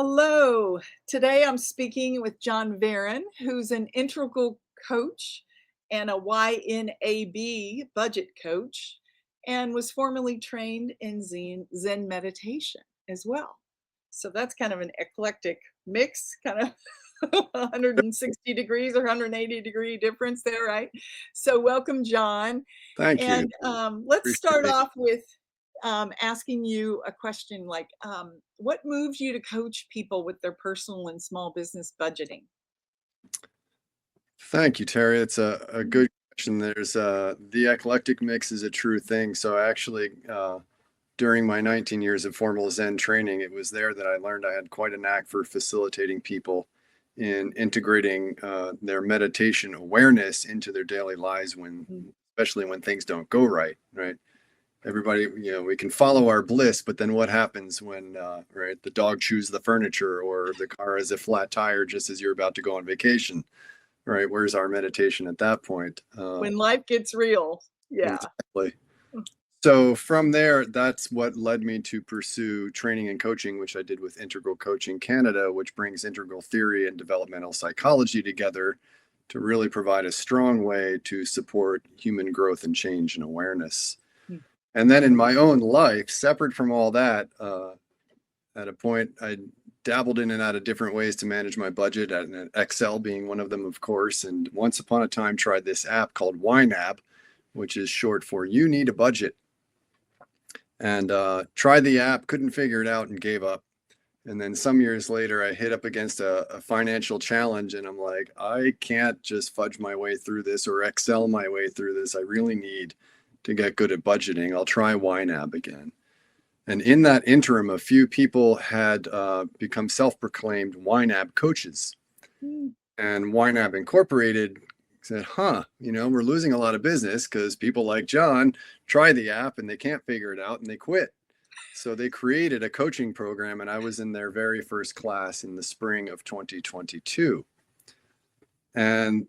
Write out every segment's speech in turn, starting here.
Hello. Today I'm speaking with John Varon, who's an integral coach and a YNAB budget coach, and was formerly trained in Zen meditation as well. So that's kind of an eclectic mix, kind of 160 degrees or 180-degree difference there, right? So welcome, John. Thank you. And let's Appreciate start it. off with asking you a question like, what moves you to coach people with their personal and small business budgeting? Thank you, Terry. It's a Mhm. good question. The eclectic mix is a true thing. So actually, during my 19 years of formal Zen training, it was there that I learned I had quite a knack for facilitating people in integrating their meditation awareness into their daily lives especially when things don't go right, right? Everybody, we can follow our bliss, but then what happens when, right, the dog chews the furniture or the car has a flat tire just as you're about to go on vacation, right? Where's our meditation at that point? When life gets real. Yeah. Exactly. So from there, that's what led me to pursue training and coaching, which I did with Integral Coaching Canada, which brings integral theory and developmental psychology together to really provide a strong way to support human growth and change and awareness. Mm. And then in my own life, separate from all that, at a point, I dabbled in and out of different ways to manage my budget, and Excel being one of them, of course. And once upon a time, tried this app called YNAB, which is short for You Need a Budget. And tried the app, couldn't figure it out, and gave up. And then some years later, I hit up against a financial challenge, and I'm like, I can't just fudge my way through this or Excel my way through this. I really need to get good at budgeting. I'll try YNAB again. And in that interim, a few people had become self-proclaimed YNAB coaches. Mm. And YNAB Incorporated said, we're losing a lot of business because people like John try the app and they can't figure it out and they quit. So they created a coaching program, and I was in their very first class in the spring of 2022. And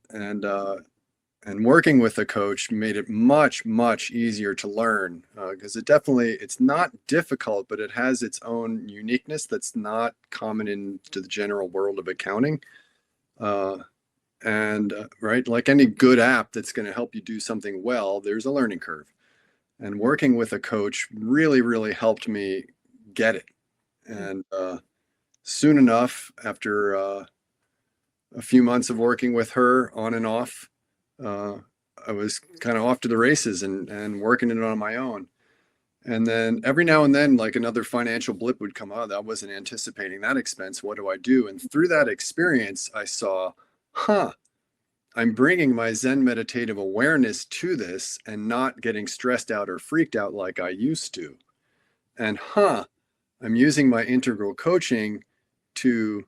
working with a coach made it much, much easier to learn because it's not difficult, but it has its own uniqueness that's not common into the general world of accounting. Right, like any good app that's going to help you do something well, there's a learning curve. And working with a coach really, really helped me get it. And soon enough, after a few months of working with her on and off, uh, I was kind of off to the races and working it on my own. And then every now and then, like another financial blip would come out. I wasn't anticipating that expense. What do I do? And through that experience, I saw, I'm bringing my Zen meditative awareness to this and not getting stressed out or freaked out like I used to. And I'm using my integral coaching to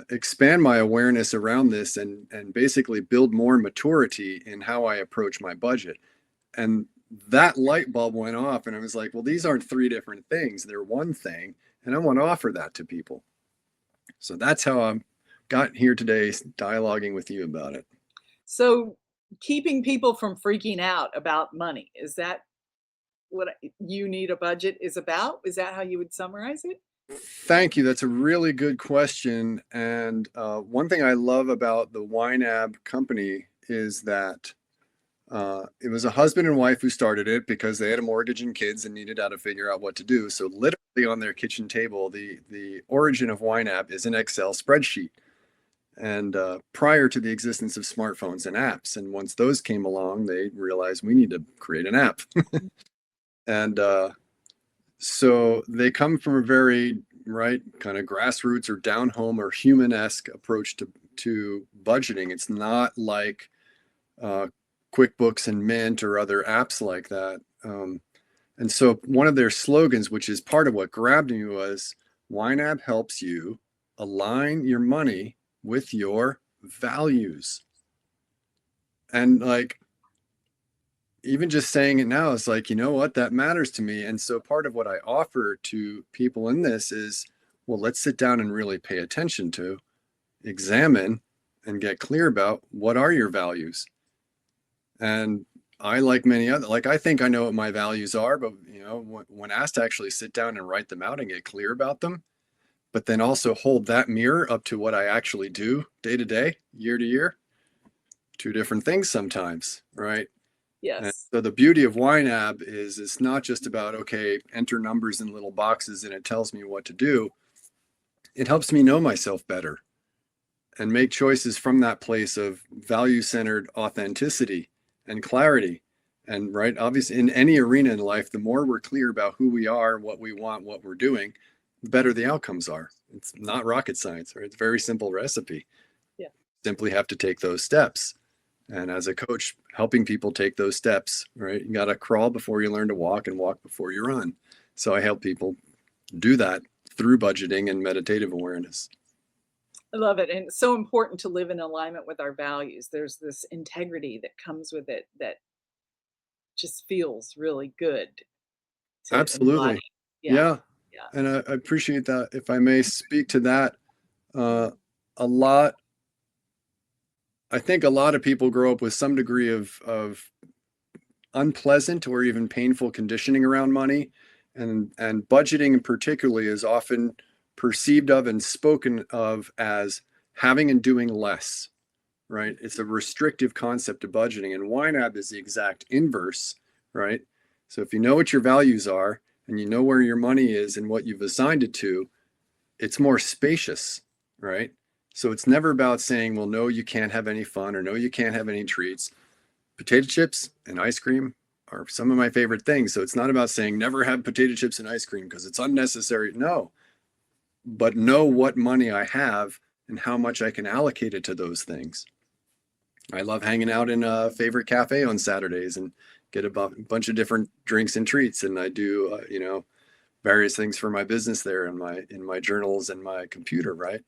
expand my awareness around this and basically build more maturity in how I approach my budget. And that light bulb went off, and I was like, well, these aren't three different things. They're one thing. And I want to offer that to people. So that's how I got here today dialoguing with you about it. So keeping people from freaking out about money, is that what You Need a Budget is about? Is that how you would summarize it? Thank you. That's a really good question. And one thing I love about the YNAB company is that it was a husband and wife who started it because they had a mortgage and kids and needed how to figure out what to do. So literally on their kitchen table, the origin of YNAB is an Excel spreadsheet. And prior to the existence of smartphones and apps, and once those came along, they realized we need to create an app. And so they come from a very right kind of grassroots or down home or human-esque approach to budgeting. It's not like uh, QuickBooks and Mint or other apps like that. And so one of their slogans, which is part of what grabbed me, was YNAB helps you align your money with your values. And like, even just saying it now is like, you know what, that matters to me. And so part of what I offer to people in this is, well, let's sit down and really pay attention to, examine, and get clear about what are your values. And I, like many other, like I think I know what my values are, but when asked to actually sit down and write them out and get clear about them, but then also hold that mirror up to what I actually do day to day, year to year. Two different things sometimes, right? And Yes. so the beauty of YNAB is it's not just about, okay, enter numbers in little boxes and it tells me what to do. It helps me know myself better and make choices from that place of value-centered authenticity and clarity. And right, obviously in any arena in life, the more we're clear about who we are, what we want, what we're doing, the better the outcomes are. It's not rocket science, right? It's a very simple recipe. Yeah. Simply have to take those steps. And as a coach, helping people take those steps, right? You got to crawl before you learn to walk and walk before you run. So I help people do that through budgeting and meditative awareness. I love it, and it's so important to live in alignment with our values. There's this integrity that comes with it that just feels really good to embody. Absolutely. Yeah, Yeah. yeah. And I appreciate that. If I may speak to that, uh, a lot, I think a lot of people grow up with some degree of unpleasant or even painful conditioning around money. And budgeting particularly is often perceived of and spoken of as having and doing less, right? It's a restrictive concept of budgeting. And YNAB is the exact inverse, right? So if you know what your values are and you know where your money is and what you've assigned it to, it's more spacious, right? So it's never about saying, well, no, you can't have any fun or no, you can't have any treats. Potato chips and ice cream are some of my favorite things. So it's not about saying never have potato chips and ice cream because it's unnecessary. No, but know what money I have and how much I can allocate it to those things. I love hanging out in a favorite cafe on Saturdays and get a bunch of different drinks and treats. And I do, various things for my business there in my journals and my computer, right?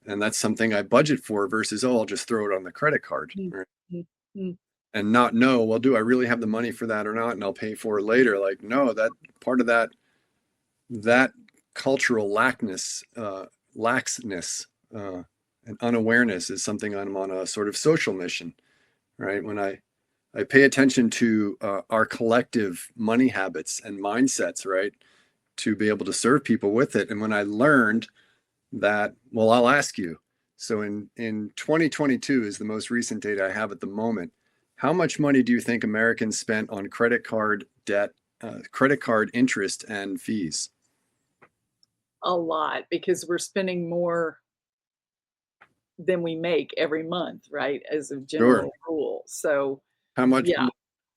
And that's something I budget for versus, oh, I'll just throw it on the credit card, Mm, right? mm, mm. And not know, well, do I really have the money for that or not? And I'll pay for it later. Like, no, that part of that cultural laxness, and unawareness is something I'm on a sort of social mission, right? When I pay attention to our collective money habits and mindsets, right? To be able to serve people with it. And when I learned that, well, I'll ask you. So in 2022 is the most recent data I have at the moment. How much money do you think Americans spent on credit card debt, credit card interest and fees? A lot, because we're spending more than we make every month, right, as a Sure. general rule. So, How much? yeah,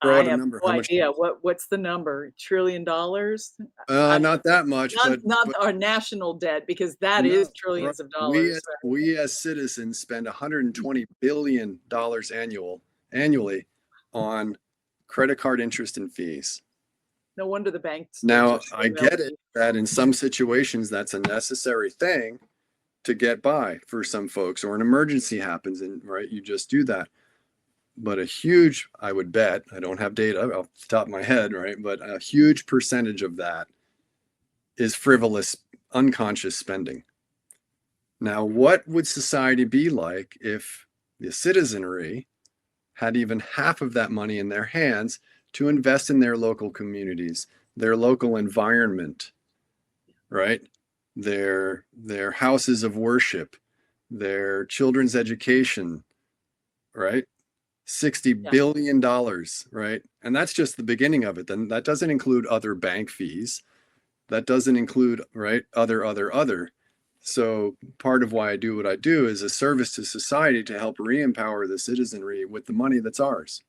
Throw I out a have number. no How much? idea. What's the number? $1 trillion? I Not that much, not but our national debt, because that is no, right. trillions of We dollars, as right? we as citizens spend $120 billion annually on credit card interest and fees. No wonder the banks are Now, just so I get it wealthy. that in some situations that's a necessary thing to get by for some folks, or an emergency happens and right, you just do that. But a huge, I would bet, I don't have data off the top of my head, right? But a huge percentage of that is frivolous, unconscious spending. Now, what would society be like if the citizenry had even half of that money in their hands to invest in their local communities, their local environment, right? Their houses of worship, their children's education, right? 60 Yeah, billion dollars, right? And that's just the beginning of it. Then that doesn't include other bank fees. That doesn't include, right, other. So part of why I do what I do is a service to society to help re-empower the citizenry with the money that's ours.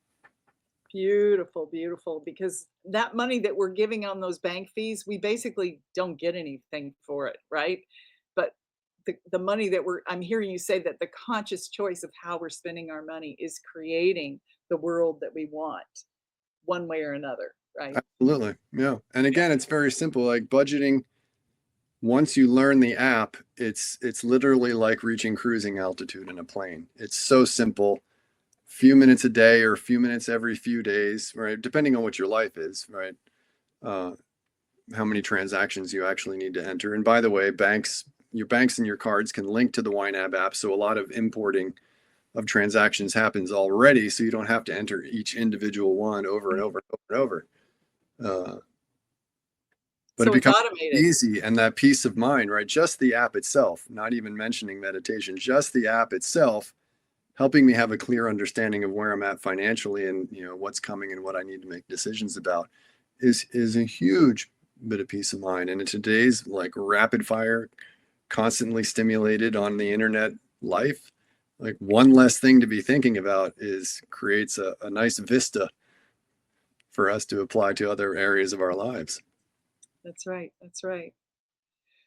beautiful, beautiful, because that money that we're giving on those bank fees, we basically don't get anything for it, right? But the money that I'm hearing you say that the conscious choice of how we're spending our money is creating the world that we want one way or another, right? Absolutely. Yeah. And Yeah. again, it's very simple. Like budgeting, once you learn the app, it's literally like reaching cruising altitude in a plane. It's so simple. Few minutes a day or a few minutes every few days, right? Depending on what your life is, right? Uh, how many transactions you actually need to enter. And by the way, your banks and your cards can link to the YNAB app. So a lot of importing of transactions happens already. So you don't have to enter each individual one over and over and over and over. Uh, but it So it's becomes automated. easy, and that peace of mind, right? Just the app itself, not even mentioning meditation, just the app itself helping me have a clear understanding of where I'm at financially and what's coming and what I need to make decisions about is a huge bit of peace of mind. And in today's like rapid fire, constantly stimulated on the internet life, like one less thing to be thinking about is creates a nice vista for us to apply to other areas of our lives. That's right, that's right.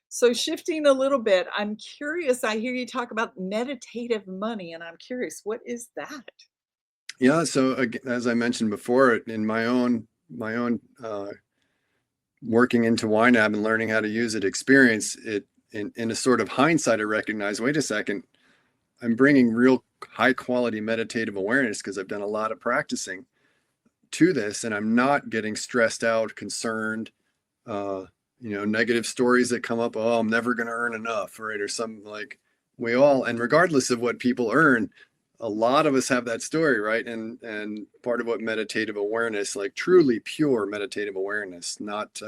So shifting a little bit, I'm curious, I hear you talk about meditative money, and I'm curious, what is that? Yeah, so as I mentioned before, in my own working into YNAB and learning how to use it experience, it in a sort of hindsight, I recognize, wait a second, I'm bringing real high quality meditative awareness because I've done a lot of practicing to this, and I'm not getting stressed out, concerned, uh, negative stories that come up. Oh, I'm never going to earn enough, right? Or some like we all, and regardless of what people earn, a lot of us have that story, right? And part of what meditative awareness, like truly pure meditative awareness, not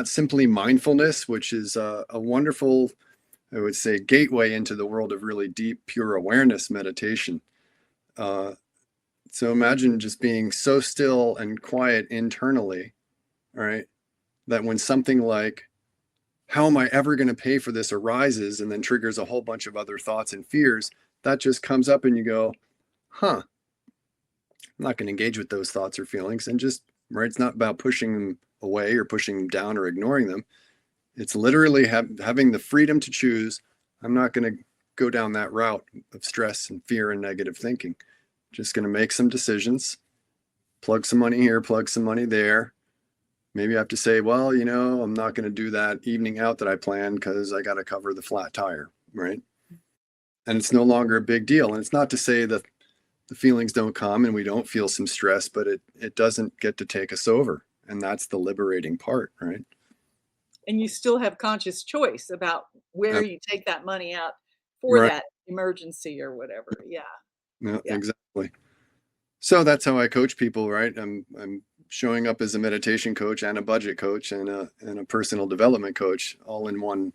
simply mindfulness, which is a wonderful, I would say, gateway into the world of really deep, pure awareness meditation. Uh, so imagine just being so still and quiet internally, right? That when something like, how am I ever going to pay for this arises and then triggers a whole bunch of other thoughts and fears, that just comes up and you go, huh, I'm not going to engage with those thoughts or feelings. And just, right, it's not about pushing them away or pushing them down or ignoring them. It's literally having the freedom to choose. I'm not going to go down that route of stress and fear and negative thinking. Just going to make some decisions, plug some money here, plug some money there. Maybe I have to say, well, I'm not going to do that evening out that I planned because I got to cover the flat tire, right? And it's no longer a big deal. And it's not to say that the feelings don't come and we don't feel some stress, but it doesn't get to take us over. And that's the liberating part, right? And you still have conscious choice about where Um, you take that money out for right. that emergency or whatever. Yeah, Yeah, yeah. exactly. So that's how I coach people, right? I'm showing up as a meditation coach and a budget coach and a personal development coach all in one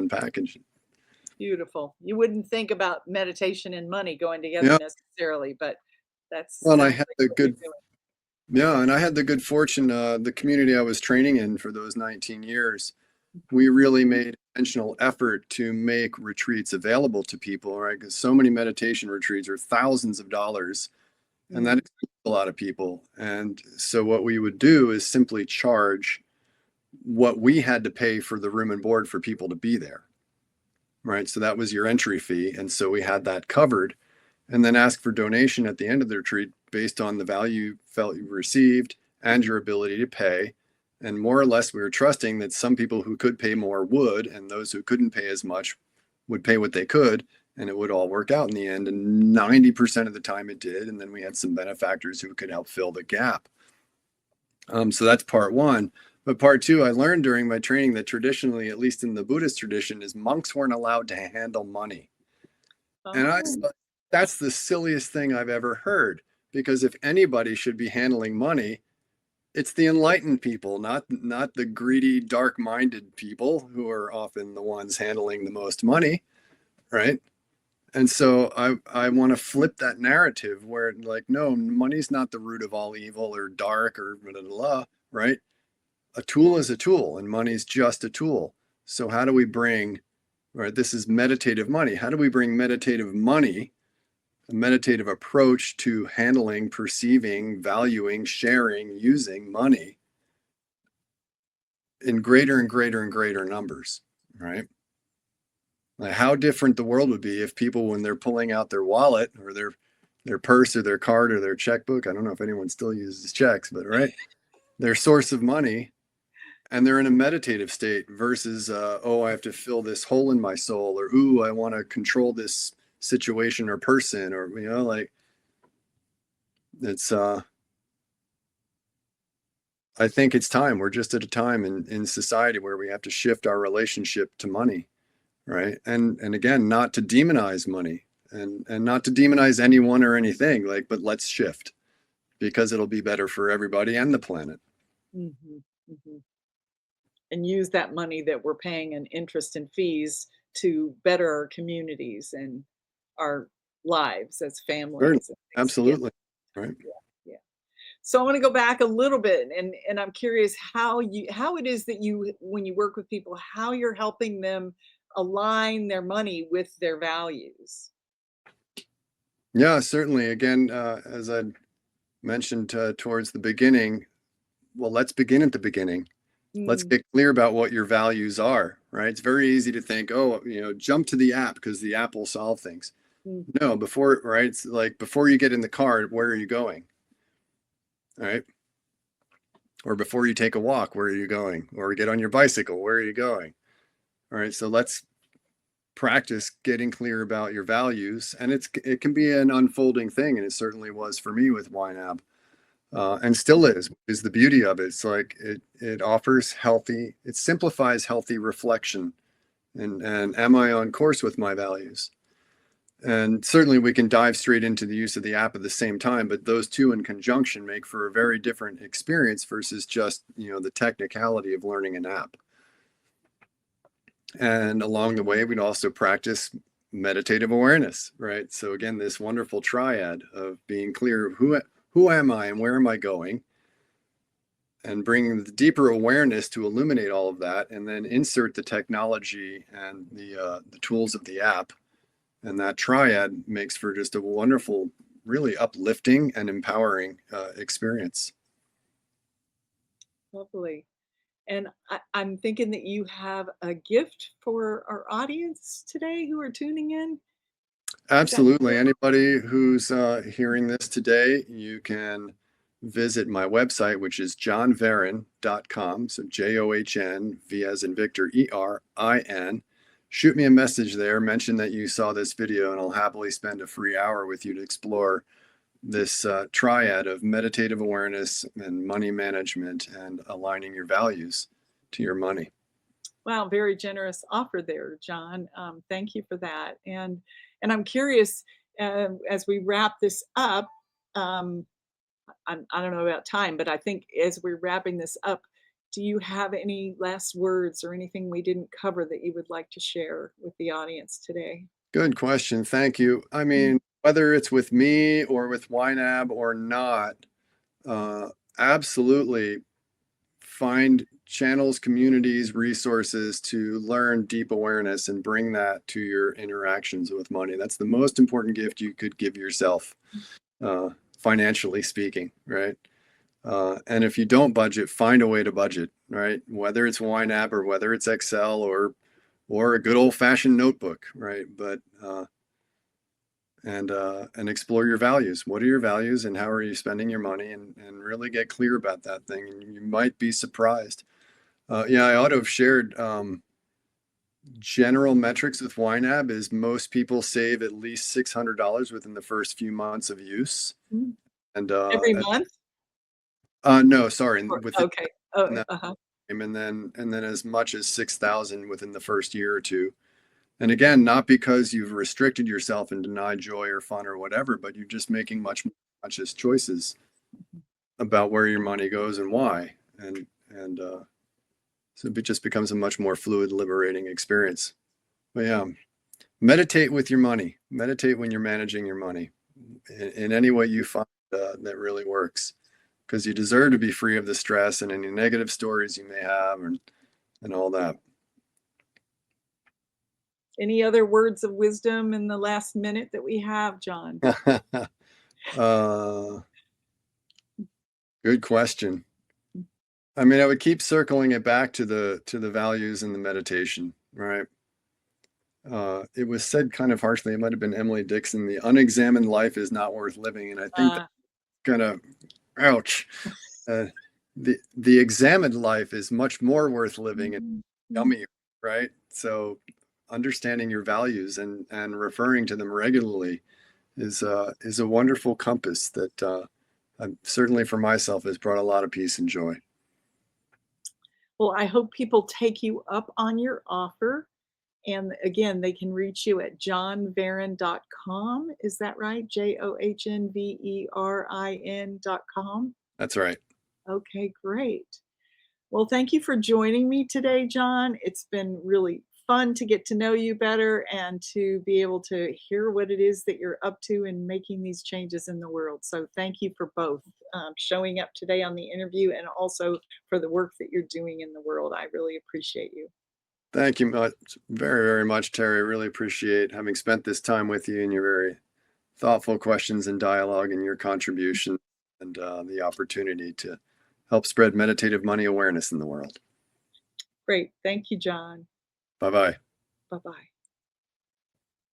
package. Beautiful. You wouldn't think about meditation and money going together Yeah. necessarily, but that Well, and I sounds had like the what you're good doing. yeah, and I had the good fortune, the community I was training in for those 19 years, we really made intentional effort to make retreats available to people, right? Because so many meditation retreats are thousands of dollars, and that Mhm. excludes a lot of people. And so what we would do is simply charge what we had to pay for the room and board for people to be there, right? So that was your entry fee. And so we had that covered, and then ask for donation at the end of the retreat based on the value you felt you received and your ability to pay. And more or less, we were trusting that some people who could pay more would, and those who couldn't pay as much would pay what they could, and it would all work out in the end. And 90% of the time it did. And then we had some benefactors who could help fill the gap. So that's part one. But part two, I learned during my training that traditionally, at least in the Buddhist tradition, is monks weren't allowed to handle money. And I Oh, thought that's the silliest thing I've ever heard. Because if anybody should be handling money, it's the enlightened people, not the greedy, dark-minded people who are often the ones handling the most money, right? And so I want to flip that narrative where like, no, money's not the root of all evil or dark or blah, blah, blah, right? A tool is a tool and money's just a tool. So how do we bring, right? This is meditative money. How do we bring meditative money, a meditative approach to handling, perceiving, valuing, sharing, using money in greater and greater and greater numbers, right? Like how different the world would be if people, when they're pulling out their wallet or their purse or their card or their checkbook, I don't know if anyone still uses checks, but right, their source of money, and they're in a meditative state versus, oh, I have to fill this hole in my soul, or ooh, I want to control this situation or person, or like it's. I think it's time. We're just at a time in society where we have to shift our relationship to money, right? And again, not to demonize money and not to demonize anyone or anything, like, but let's shift because it'll be better for everybody and the planet. mhm, mhm. and use that money that we're paying in interest and fees to better our communities and our lives as Certainly. families and things to get Absolutely. Right. yeah, yeah. So I wanna go back a little bit, and I'm curious how it is that you when you work with people, how you're helping them align their money with their values. Yeah, certainly. Again, as I mentioned towards the beginning, well, let's begin at the beginning. Let's Mm, get clear about what your values are, right? It's very easy to think, oh, jump to the app because the app will solve things. mm, No, before, right? It's like before you get in the car, where are you going? All right. Or before you take a walk, where are you going? Or get on your bicycle, where are you going? All right. So let's practice getting clear about your values. And it can be an unfolding thing. And it certainly was for me with YNAB. And still is the beauty of it. It's like it offers healthy, it simplifies healthy reflection. And am I on course with my values? And certainly we can dive straight into the use of the app at the same time, but those two in conjunction make for a very different experience versus just, the technicality of learning an app. And along the way, we'd also practice meditative awareness, right? So again, this wonderful triad of being clear of who am I and where am I going, and bringing the deeper awareness to illuminate all of that, and then insert the technology and the tools of the app. And that triad makes for just a wonderful, really uplifting and empowering experience. lovely. And I'm thinking that you have a gift for our audience today who are tuning in. Is that Absolutely. true? Anybody who's hearing this today, you can visit my website, which is johnverin.com. So John, V as in Victor, ERIN. Shoot me a message there, mention that you saw this video, and I'll happily spend a free hour with you to explore this triad of meditative awareness and money management and aligning your values to your money. Wow, very generous offer there, John. Thank you for that. And I'm curious, as we wrap this up, um, I don't know about time, but I think as we're wrapping this up, do you have any last words or anything we didn't cover that you would like to share with the audience today? Good question. Thank you. I Mm, mean, whether it's with me or with YNAB or not, uh, absolutely find channels, communities, resources to learn deep awareness and bring that to your interactions with money. That's the most important gift you could give yourself, uh, financially speaking, right? And if you don't budget, find a way to budget, right? Whether it's YNAB or whether it's Excel or a good old fashioned notebook, right? But and explore your values. What are your values and how are you spending your money? And really get clear about that thing. And you might be surprised. Yeah, I ought to have shared general metrics with YNAB is most people save at least $600 within the first few months of use. mm. And Every month? no, sorry, Or within okay. Oh, that uh-huh. time, and then as much as 6,000 within the first year or two. And again, not because you've restricted yourself and denied joy or fun or whatever, but you're just making much more conscious choices about where your money goes and why. And so it just becomes a much more fluid, liberating experience. But yeah, meditate with your money. Meditate when you're managing your money in any way you find that really works, because you deserve to be free of the stress and any negative stories you may have and all that. Any other words of wisdom in the last minute that we have, John? uh, Good question. I mean, I would keep circling it back to the values and the meditation, right? It was said kind of harshly. It might have been Emily Dixon. The unexamined life is not worth living, and I think that's Uh, kind of ouch. Uh, the examined life is much more worth living and mhm, mhm. yummy, right? So understanding your values and referring to them regularly is a wonderful compass that certainly for myself has brought a lot of peace and joy. Well, I hope people take you up on your offer. And again, they can reach you at johnverin.com. Is that right? JOHNVERIN.com. That's right. Okay, great. Well, thank you for joining me today, John. It's been really fun to get to know you better and to be able to hear what it is that you're up to and making these changes in the world. So, thank you for both showing up today on the interview and also for the work that you're doing in the world. I really appreciate you. Thank you much, very, very much, Terry. I really appreciate having spent this time with you and your very thoughtful questions and dialogue and your contribution and the opportunity to help spread meditative money awareness in the world. Great. Thank you, John. Bye bye. Bye bye.